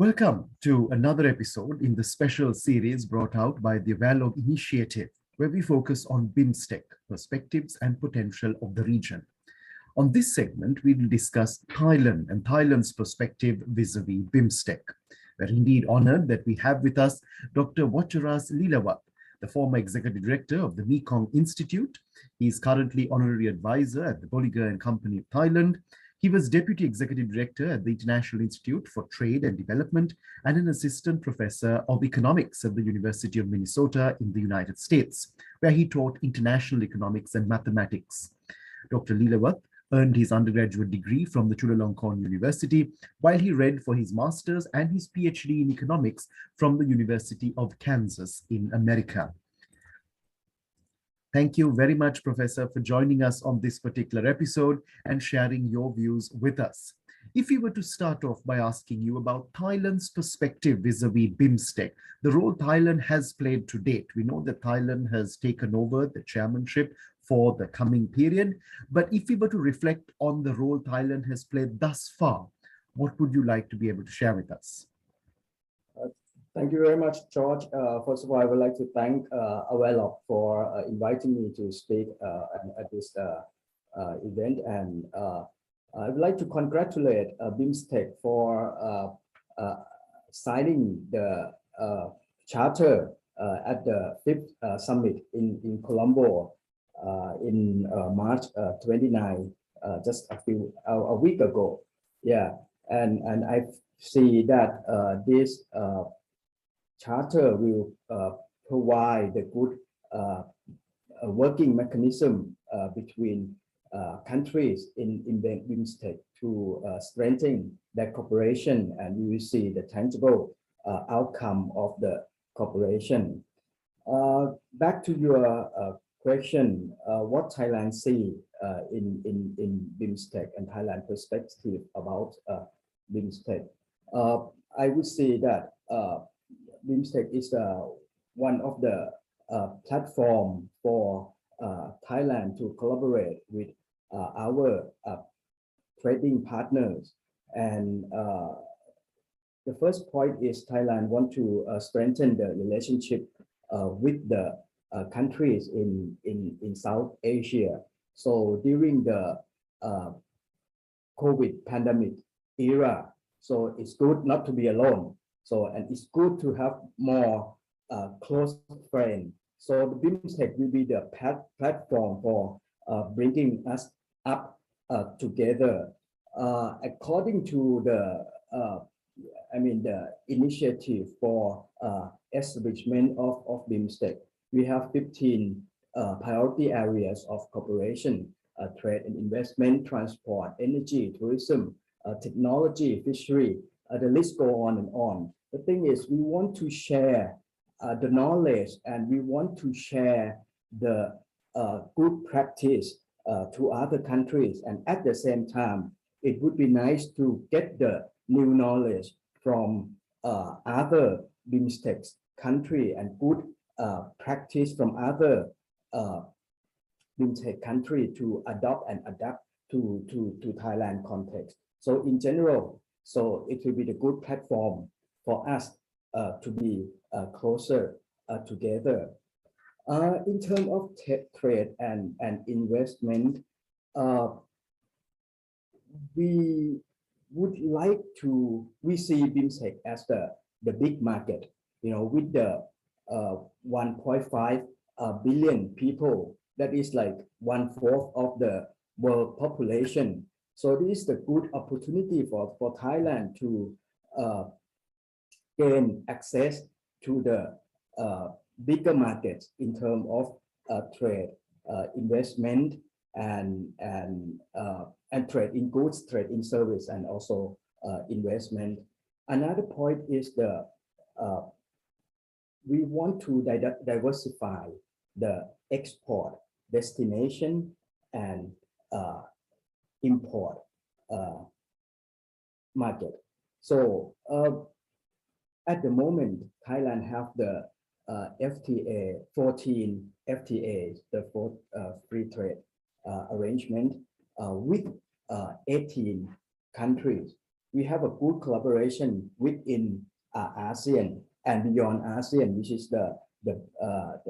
Welcome to another episode in the special series brought out by the Awarelogue Initiative, where we focus on BIMSTEC, perspectives and potential of the region. On this segment, we will discuss Thailand and Thailand's perspective vis-a-vis BIMSTEC. We're indeed honored that we have with us Dr. Watcharas Leelawath, the former executive director of the Mekong Institute. He is currently honorary advisor at the Bolliger&Company of Thailand. He was Deputy Executive Director at the International Institute for Trade and Development and an Assistant Professor of Economics at the University of Minnesota in the United States, where he taught international economics and mathematics. Dr. Leelawath earned his undergraduate degree from the Chulalongkorn University, while he read for his master's and his PhD in economics from the University of Kansas in America. Thank you very much, Professor, for joining us on this particular episode and sharing your views with us. If we were to start off by asking you about Thailand's perspective vis-a-vis BIMSTEC, the role Thailand has played to date. We know that Thailand has taken over the chairmanship for the coming period, but if we were to reflect on the role Thailand has played thus far, what would you like to be able to share with us? Thank you very much, George. First of all, I would like to thank Awarelogue for inviting me to speak at this event. And I would like to congratulate BIMSTEC for signing the charter at the 5th summit in Colombo in March 29, just a week ago. Yeah, and I see that this charter will provide a good working mechanism between countries in BIMSTEC to strengthen their cooperation, and we will see the tangible outcome of the cooperation. Back to your question, what Thailand see in BIMSTEC and Thailand perspective about BIMSTEC. I would say that BIMSTEC is one of the platform for Thailand to collaborate with our trading partners. And the first point is Thailand want to strengthen the relationship with the countries in South Asia. So during the COVID pandemic era, so it's good not to be alone. So, and it's good to have more close friends. So the BIMSTEC will be the platform for bringing us up together. According to the, the initiative for establishment of BIMSTEC, we have 15 priority areas of cooperation: trade and investment, transport, energy, tourism, technology, fishery. The list go on and on. The thing is, we want to share the knowledge, and we want to share the good practice to other countries. And at the same time, it would be nice to get the new knowledge from other BIMSTEC country and good practice from other BIMSTEC country to adopt and adapt to Thailand context. So in general, so it will be the good platform for us to be closer together. In terms of trade and investment, we would like to, we see BIMSTEC as the big market, with the 1.5 billion people, that is like 1/4 of the world population. So this is the good opportunity for Thailand to gain access to the bigger markets in terms of trade, investment, and trade in goods, trade in service, and also investment. Another point is we want to diversify the export destination and import market. So at the moment, Thailand have the FTA, 14 FTAs, the free trade arrangement with 18 countries. We have a good collaboration within ASEAN and beyond ASEAN, which is the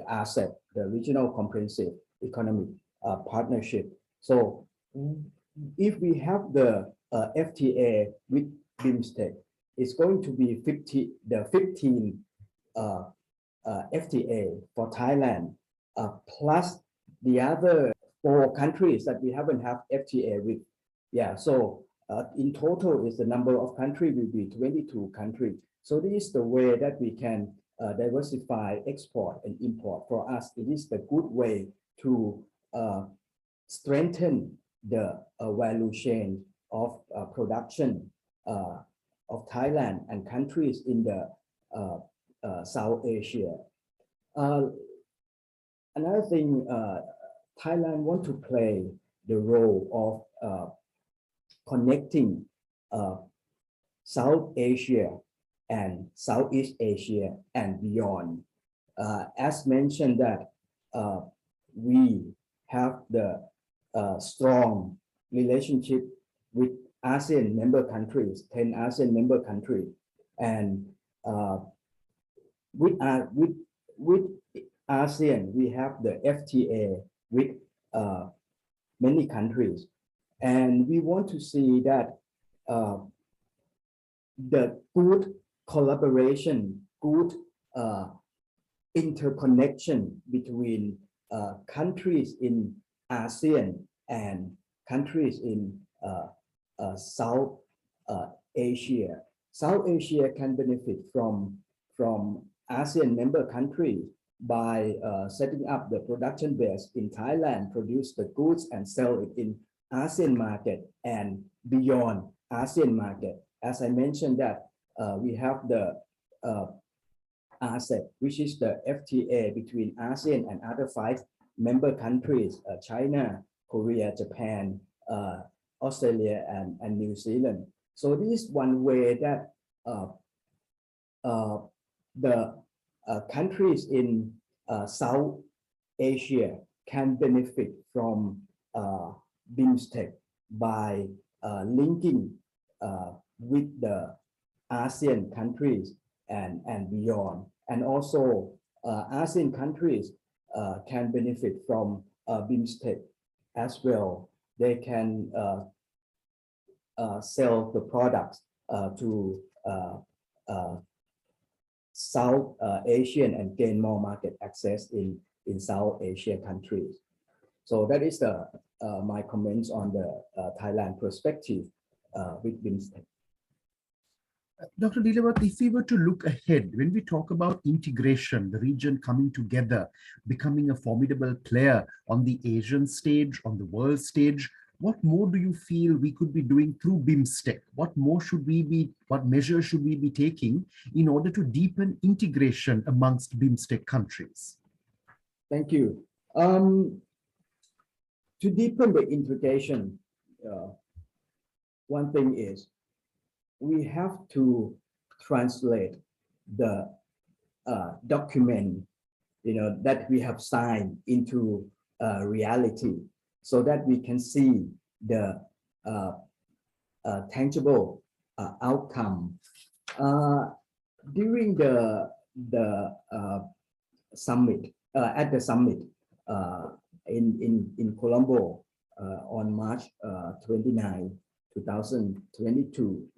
RCEP, the Regional Comprehensive Economic Partnership. So if we have the FTA with BIMSTEC, it's going to be 15 FTA for Thailand, plus the other 4 countries that we haven't have FTA with. Yeah, so in total, is the number of countries will be 22 countries. So this is the way that we can diversify export and import. For us, it is the good way to strengthen the value chain of production of Thailand and countries in the South Asia. Another thing, Thailand want to play the role of connecting South Asia and Southeast Asia and beyond. As mentioned that we have the strong relationship with ASEAN member countries, 10 ASEAN member countries, and with ASEAN, we have the FTA with many countries. And we want to see that the good collaboration, good interconnection between countries in ASEAN and countries in South Asia. South Asia can benefit from ASEAN member countries by setting up the production base in Thailand, produce the goods and sell it in ASEAN market and beyond ASEAN market. As I mentioned that we have the RCEP, which is the FTA between ASEAN and other 5 member countries, China, Korea, Japan, Australia, and New Zealand. So this is one way that the countries in South Asia can benefit from BIMSTEC by linking with the ASEAN countries and beyond. And also ASEAN countries can benefit from BIMSTEC as well. They can sell the products to South Asian and gain more market access in South Asia countries. So that is my comments on the Thailand perspective with BIMSTEC. Dr. Leelawath, if we were to look ahead, when we talk about integration, the region coming together, becoming a formidable player on the Asian stage, on the world stage, what more do you feel we could be doing through BIMSTEC? What measures should we be taking in order to deepen integration amongst BIMSTEC countries? Thank you. To deepen the integration, one thing is we have to translate the document, that we have signed into reality, so that we can see the tangible outcome. During the summit, at the summit in Colombo on March 29, 2022,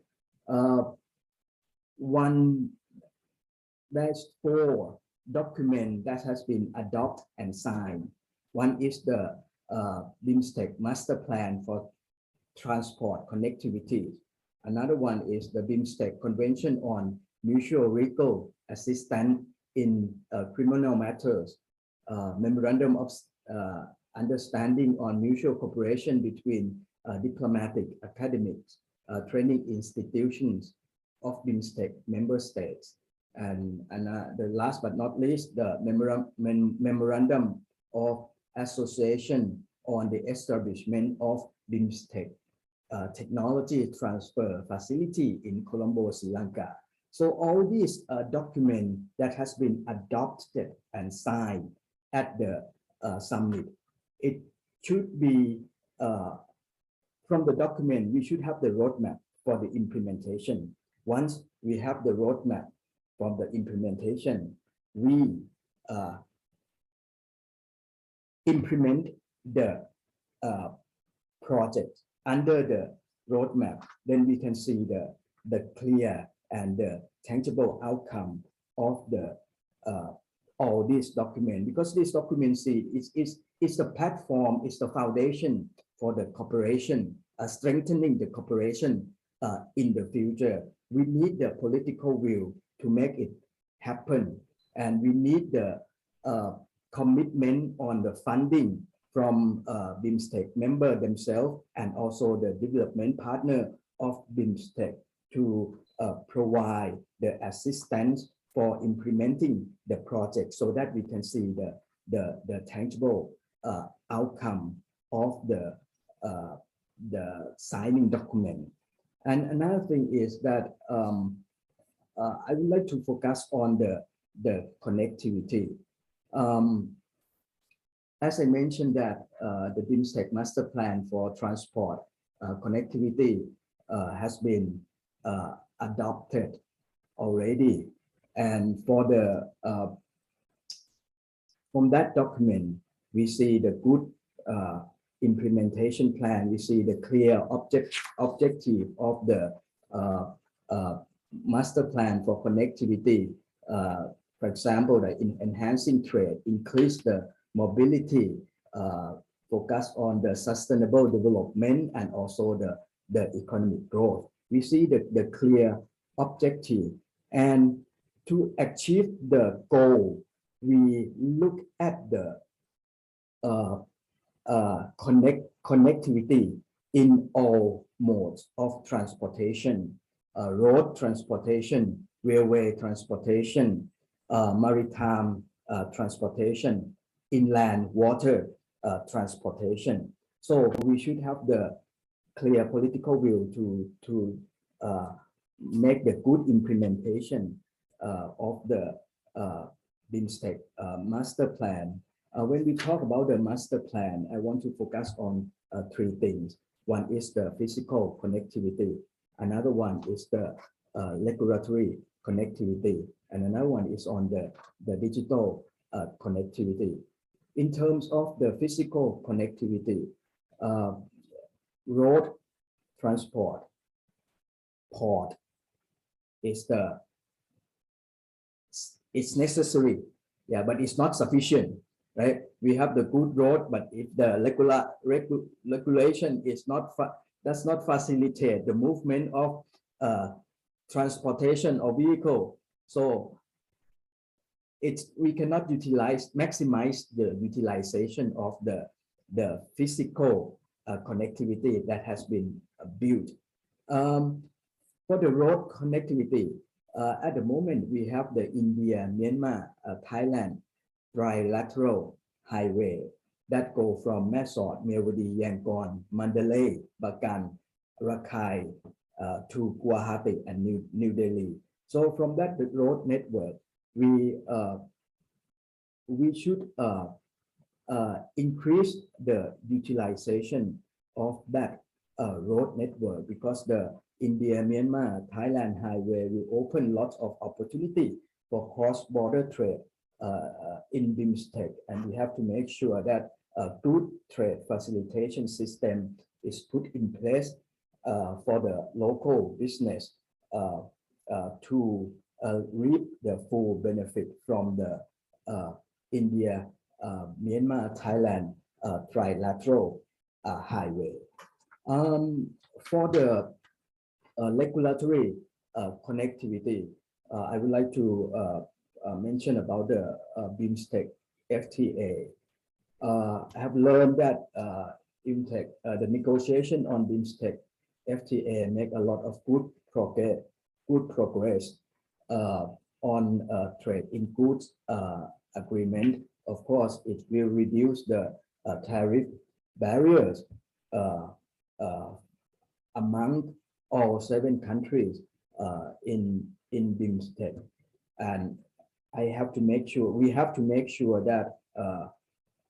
1-4 document that has been adopted and signed. One is the BIMSTEC Master Plan for Transport Connectivity. Another one is the BIMSTEC Convention on Mutual Legal Assistance in Criminal Matters, Memorandum of Understanding on Mutual Cooperation between diplomatic, academics, training institutions of BIMSTEC member states. And the last but not least, the Memorandum of Association on the establishment of BIMSTEC Technology Transfer Facility in Colombo, Sri Lanka. So all these documents that has been adopted and signed at the summit, it should be from the document, we should have the roadmap for the implementation. Once we have the roadmap from the implementation, we implement the project under the roadmap, then we can see the clear and the tangible outcome of the all these documents, because this document is the platform, is the foundation for the cooperation, strengthening the cooperation in the future. We need the political will to make it happen, and we need the commitment on the funding from BIMSTEC member themselves and also the development partner of BIMSTEC to provide the assistance for implementing the project, so that we can see the tangible outcome of the signing document. And another thing is that I would like to focus on the connectivity. As I mentioned that the BIMSTEC master plan for transport connectivity has been adopted already, and for the from that document we see the good implementation plan. We see the clear objective of the master plan for connectivity. For example, enhancing trade, increase the mobility, focus on the sustainable development, and also the economic growth. We see the clear objective, and to achieve the goal, we look at the connectivity in all modes of transportation, road transportation, railway transportation, maritime transportation, inland water transportation. So we should have the clear political will to make the good implementation of the BIMSTEC master plan. When we talk about the master plan, I want to focus on three things. One is the physical connectivity. Another one is the regulatory connectivity. And another one is on the digital connectivity. In terms of the physical connectivity, road transport, port it's necessary, yeah, but it's not sufficient, right? We have the good road, but if the regulation is does not facilitate the movement of transportation or vehicle, so we cannot maximize the utilization of the physical connectivity that has been built. For the road connectivity, at the moment we have the India, Myanmar, Thailand trilateral highway that go from Mae Sot, Mewadi, Yangon, Mandalay, Bagan, Rakhine to Guwahati and New Delhi. So from that road network, we should increase the utilization of that road network, because the India, Myanmar, Thailand highway will open lots of opportunity for cross-border trade in BIMSTEC, and we have to make sure that a good trade facilitation system is put in place for the local business to reap the full benefit from the India, Myanmar, Thailand trilateral highway. For the regulatory connectivity, I would like to mention about the BIMSTEC FTA. I have learned that the negotiation on BIMSTEC FTA make a lot of good progress on trade in goods agreement. Of course, it will reduce the tariff barriers among all 7 countries in BIMSTEC, and we have to make sure that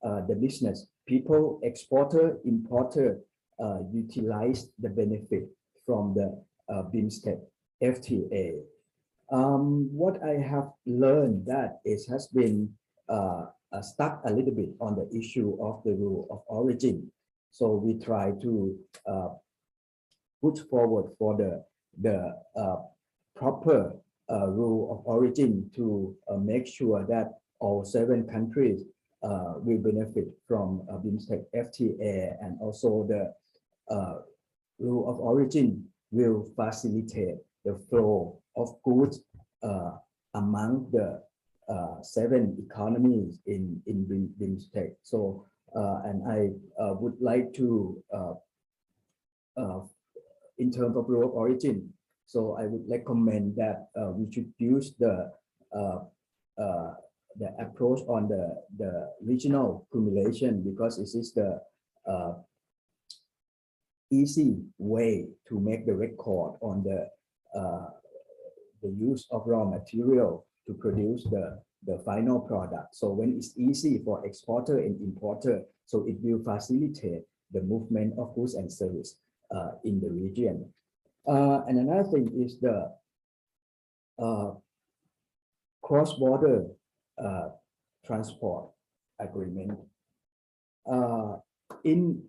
the business people, exporter, importer, utilize the benefit from the BIMSTEC FTA. What I have learned that it has been stuck a little bit on the issue of the rule of origin. So we try to put forward for the proper rule of origin to make sure that all 7 countries will benefit from BIMSTEC FTA, and also the rule of origin will facilitate the flow of goods among the 7 economies in BIMSTEC. So, and I would like to, in terms of rule of origin, so I would recommend that we should use the approach on the regional accumulation, because it is the easy way to make the record on the use of raw material to produce the final product. So when it's easy for exporter and importer, so it will facilitate the movement of goods and service in the region. And another thing is the cross-border transport agreement. In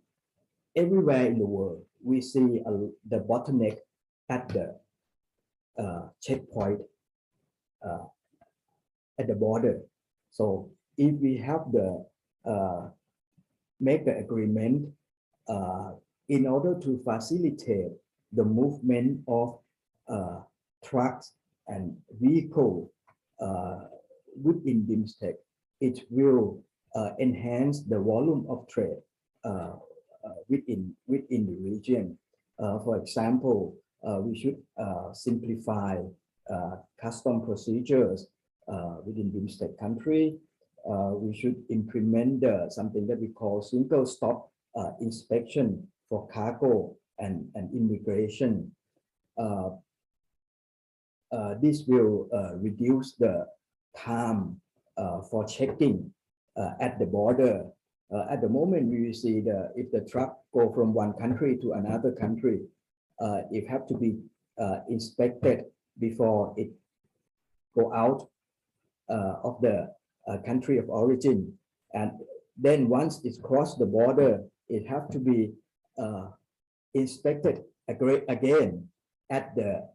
everywhere in the world, we see the bottleneck at the checkpoint at the border. So if we have the make the agreement in order to facilitate the movement of trucks and vehicles within BIMSTEC, it will enhance the volume of trade within the region. For example, we should simplify custom procedures within BIMSTEC country. We should implement something that we call single stop inspection for cargo and immigration. This will reduce the time for checking at the border. At the moment, we see if the truck go from one country to another country, it have to be inspected before it go out of the country of origin, and then once it's crossed the border, it have to be inspected again at the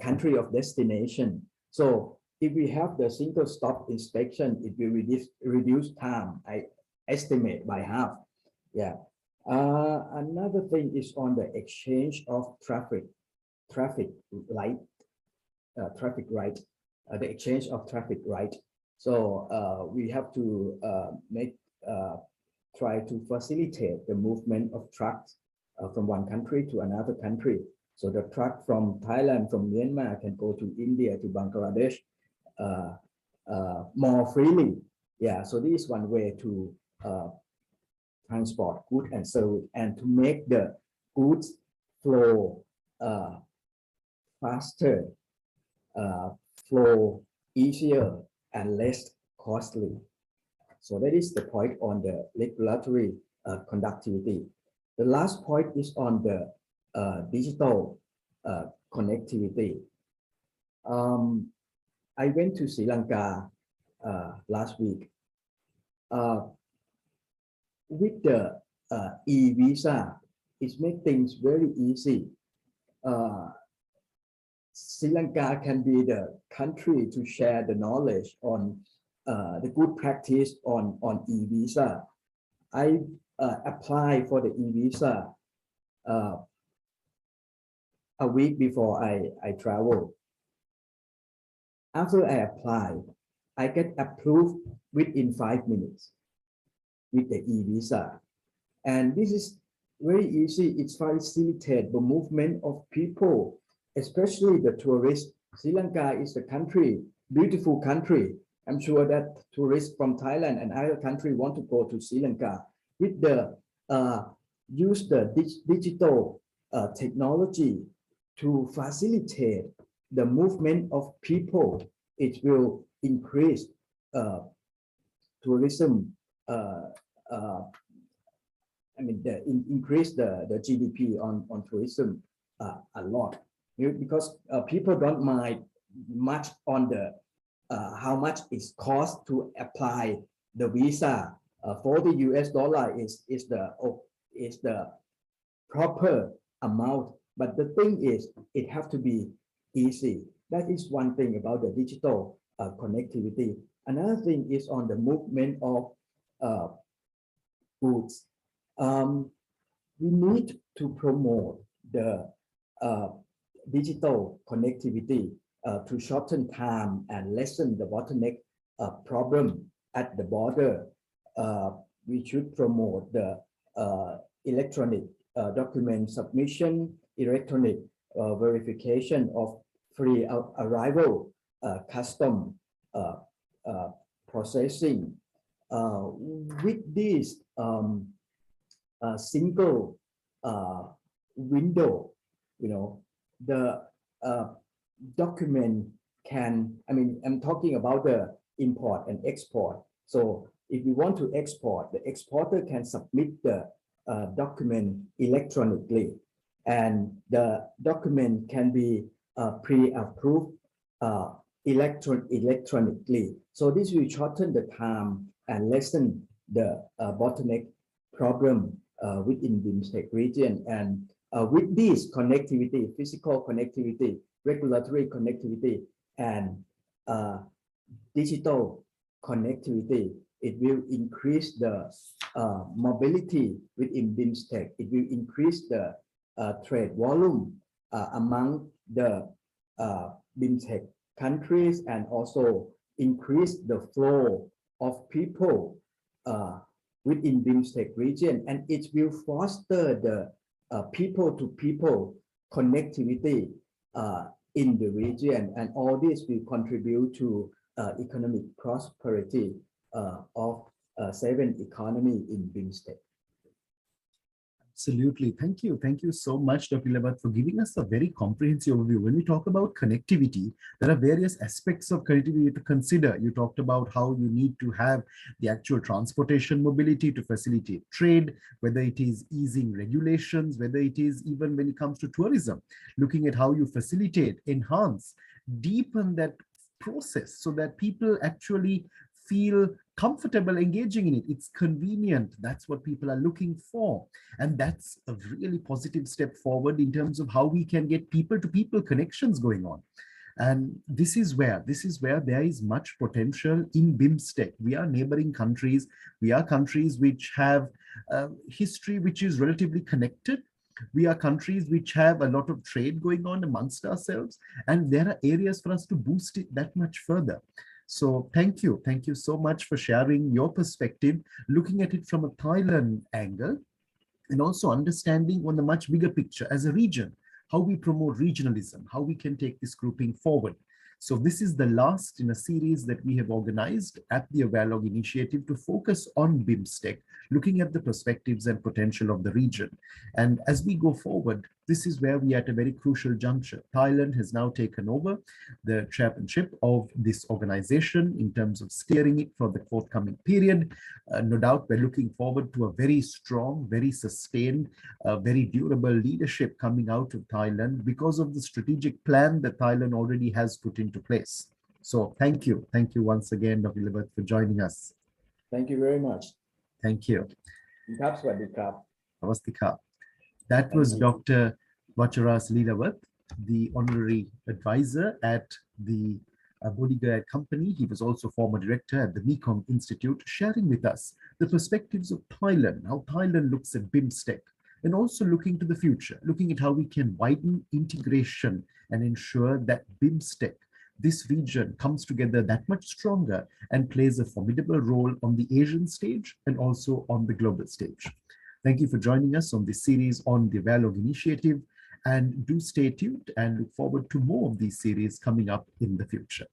country of destination. So if we have the single stop inspection, it will reduce time, I estimate, by half. Yeah. Another thing is on the exchange of traffic right, the exchange of traffic right. So we have to try to facilitate the movement of trucks from one country to another country. So the truck from Thailand, from Myanmar can go to India, to Bangladesh more freely. Yeah, so this is one way to transport goods and service, and to make the goods flow faster, flow easier and less costly. So that is the point on the regulatory conductivity. The last point is on the digital connectivity. I went to Sri Lanka last week. With the e-visa, it makes things very easy. Sri Lanka can be the country to share the knowledge on the good practice on e-visa. I applied for the e-visa a week before I travel. After I applied, I get approved within 5 minutes with the e-visa. And this is very easy. It facilitates the movement of people, especially the tourists. Sri Lanka is a country, beautiful country. I'm sure that tourists from Thailand and other countries want to go to Sri Lanka. With the use the digital technology to facilitate the movement of people, it will increase increase the GDP on tourism a lot, because people don't mind much on the how much it costs to apply the visa. For the US dollar is the proper amount, but the thing is it have to be easy. That is one thing about the digital connectivity. Another thing is on the movement of goods. We need to promote the digital connectivity to shorten time and lessen the bottleneck problem at the border. We should promote the electronic document submission, electronic verification of free arrival, custom processing. With this single window, the document can, I'm talking about the import and export. So if you want to export, the exporter can submit the document electronically, and the document can be pre-approved electronically. So this will shorten the time and lessen the bottleneck problem within BIMSTEC region. And with this connectivity, physical connectivity, regulatory connectivity, and digital connectivity, it will increase the mobility within BIMSTEC. It will increase the trade volume among the BIMSTEC countries, and also increase the flow of people within BIMSTEC region, and it will foster the people-to-people connectivity in the region, and all this will contribute to economic prosperity of 7 economy in BIMSTEC. Absolutely. Thank you. Thank you so much, Dr. Leelawath, for giving us a very comprehensive overview. When we talk about connectivity, there are various aspects of connectivity to consider. You talked about how you need to have the actual transportation mobility to facilitate trade, whether it is easing regulations, whether it is even when it comes to tourism, looking at how you facilitate, enhance, deepen that process so that people actually feel comfortable engaging in it. It's convenient. That's what people are looking for. And that's a really positive step forward in terms of how we can get people-to-people connections going on. And this is where there is much potential in BIMSTEC. We are neighboring countries. We are countries which have history which is relatively connected. We are countries which have a lot of trade going on amongst ourselves. And there are areas for us to boost it that much further. So thank you so much for sharing your perspective, looking at it from a Thailand angle, and also understanding on the much bigger picture as a region, how we promote regionalism, how we can take this grouping forward. So this is the last in a series that we have organized at the Awarelogue initiative to focus on BIMSTEC, looking at the perspectives and potential of the region. And as we go forward, this is where we are at a very crucial juncture. Thailand has now taken over the chairmanship of this organization in terms of steering it for the forthcoming period. No doubt we're looking forward to a very strong, very sustained, very durable leadership coming out of Thailand because of the strategic plan that Thailand already has put into place. So thank you once again, Dr. Leelawath, for joining us. Thank you very much. Thank you. Namaste. That was Dr. Watcharas Leelawath, the Honorary Advisor at the Bolliger&Company. He was also former director at the Mekong Institute, sharing with us the perspectives of Thailand, how Thailand looks at BIMSTEC, and also looking to the future, looking at how we can widen integration and ensure that BIMSTEC, this region, comes together that much stronger and plays a formidable role on the Asian stage and also on the global stage. Thank you for joining us on this series on the Awarelogue initiative, and do stay tuned and look forward to more of these series coming up in the future.